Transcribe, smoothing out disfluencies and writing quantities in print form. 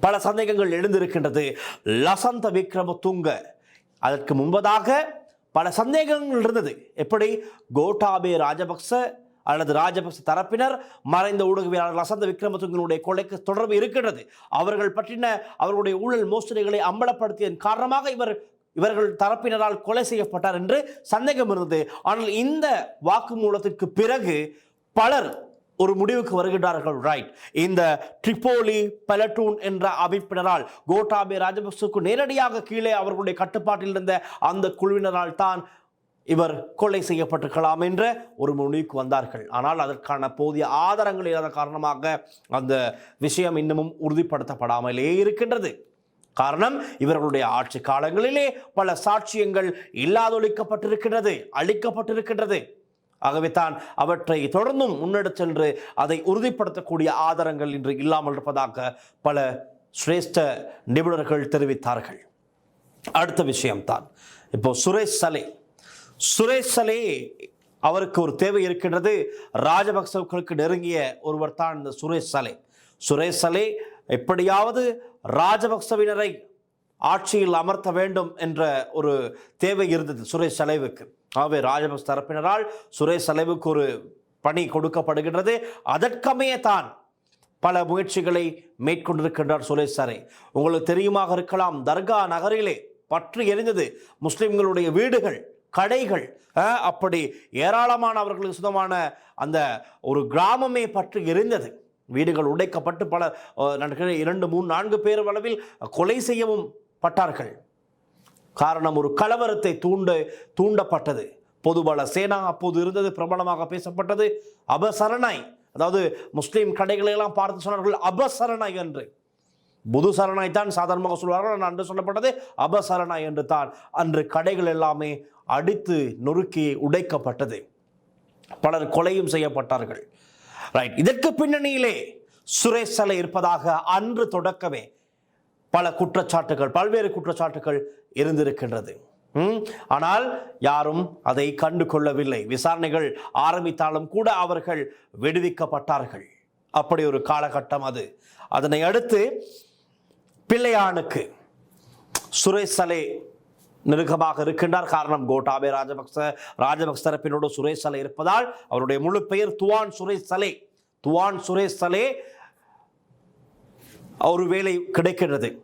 பல சந்தேகங்கள் எழுந்திருக்கின்றது. லசந்த விக்ரமதுங்க அதற்கு முன்பதாக பல சந்தேகங்கள் இருந்தது. எப்படி கோட்டாபே ராஜபக்ச அல்லது ராஜபக்ச தரப்பினர் மறைந்த ஊடகவியலாளர் லசந்த விக்ரமதுங்கனுடைய கொலைக்கு தொடர்பு இருக்கின்றது. அவர்கள் பற்றின அவர்களுடைய ஊழல் மோசடிகளை அம்பலப்படுத்தியதன் காரணமாக இவர்கள் தரப்பினரால் கொலை செய்யப்பட்டார் என்று சந்தேகம் இருந்தது. ஆனால் இந்த வாக்குமூலத்திற்கு பிறகு பலர் ஒரு முடிவுக்கு வருகின்றார்கள். ரைட், இந்த ட்ரிபோலி பலட்டூன் என்ற அமைப்பினரால் கோட்டாபே ராஜபக்சவுக்கு நேரடியாக கீழே அவர்களுடைய கட்டுப்பாட்டில் இருந்த அந்த குழுவினரால் தான் இவர் கொலை செய்யப்பட்டிருக்கலாம் என்ற ஒரு முடிவுக்கு வந்தார்கள். ஆனால் அதற்கான போதிய ஆதாரங்கள் இல்லாத காரணமாக அந்த விஷயம் இன்னமும் உறுதிப்படுத்தப்படாமலே இருக்கின்றது. காரணம், இவர்களுடைய ஆட்சி காலங்களிலே பல சாட்சியங்கள் இல்லாதொழிக்கப்பட்டிருக்கின்றது, அளிக்கப்பட்டிருக்கின்றது. ஆகவே தான் அவற்றை தொடர்ந்தும் முன்னெடுத்து சென்று அதை உறுதிப்படுத்தக்கூடிய ஆதாரங்கள் இன்று இல்லாமல் இருப்பதாக பல சிரேஷ்ட நிபுணர்கள் தெரிவித்தார்கள். அடுத்த விஷயம்தான் இப்போ சுரேஷ் சலே அவருக்கு ஒரு தேவை இருக்கின்றது. ராஜபக்சவுக்கு நெருங்கிய ஒருவர் தான் இந்த சுரேஷ் சலே எப்படியாவது ராஜபக்சவினரை ஆட்சியில் அமர்த்த வேண்டும் என்ற ஒரு தேவை இருந்தது சுரேஷ் சலேவுக்கு. ஆகவே ராஜபக்ச தரப்பினரால் சுரேஷ் சலேவுக்கு ஒரு பணி கொடுக்கப்படுகின்றது. அதற்கமையே தான் பல முயற்சிகளை மேற்கொண்டிருக்கின்றார் சுரேஷ் சலே. உங்களுக்கு தெரியுமாக இருக்கலாம், தர்கா நகரிலே பற்றி எரிந்தது முஸ்லிம்களுடைய வீடுகள், கடைகள், அப்படி ஏராளமான அவர்களுக்கு சொந்தமான அந்த ஒரு கிராமமே பற்றி எரிந்தது. வீடுகள் உடைக்கப்பட்டு பல 2, 3, 4 பேர் அளவில் கொலை செய்யவும் பட்டார்கள். காரணம், ஒரு கலவரத்தை தூண்டப்பட்டது. பொதுபல சேனா அப்போது இருந்தது, பிரபலமாக பேசப்பட்டது அபசரணாய். அதாவது முஸ்லீம் கடைகளை எல்லாம் பார்த்து சொன்னார்கள் அபசரணாய் என்று. புது சரணாய் தான் சாதாரணமாக சொல்வார்கள், அன்று சொல்லப்பட்டது அபசரணாய் என்று தான். அன்று கடைகள் எல்லாமே அடித்து நொறுக்கி உடைக்கப்பட்டது, பலர் கொலையும் செய்யப்பட்டார்கள். ரைட், இதற்கு பின்னணியிலே சுரேஷ் சலே இருப்பதாக அன்று தொடக்கமே பல்வேறு குற்றச்சாட்டுகள் இருந்திருக்கின்றது. ஆனால் யாரும் அதை கண்டு கொள்ளவில்லை. விசாரணைகள் ஆரம்பித்தாலும் கூட அவர்கள் விடுவிக்கப்பட்டார்கள். அப்படி ஒரு காலகட்டம் அது. அதனை அடுத்து பிள்ளையானுக்கு சுரேஷ் சலே நெருக்கமாக இருக்கின்றார். காரணம், கோட்டாபே ராஜபக்ச தரப்பினோடு சுரேஷ் சலே இருப்பதால் அவருடைய முழு பெயர் துவான் சுரேஷ் சலே. ஒரு வேலை கிடைக்கின்றது.